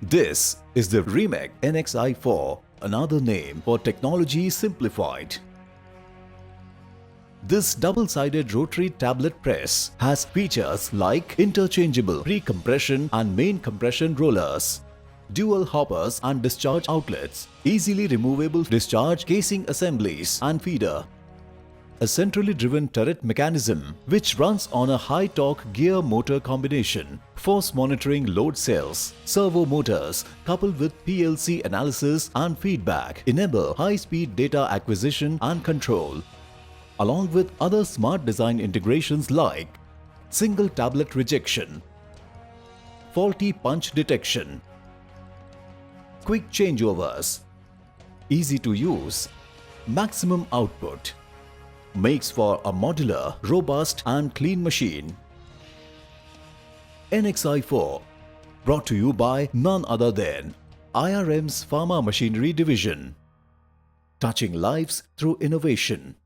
This is the RIMEK NXi4, another name for technology simplified. This double-sided rotary tablet press has features like interchangeable pre-compression and main compression rollers, dual hoppers and discharge outlets, easily removable discharge casing assemblies and feeder, a centrally driven turret mechanism which runs on a high-torque gear motor combination, force monitoring load cells, servo motors coupled with PLC analysis and feedback enable high-speed data acquisition and control, along with other smart design integrations like single tablet rejection, faulty punch detection, quick changeovers, easy to use, maximum output. Makes for a modular, robust and clean machine. NXi4, brought to you by none other than IRM's Pharma Machinery Division, touching lives through innovation.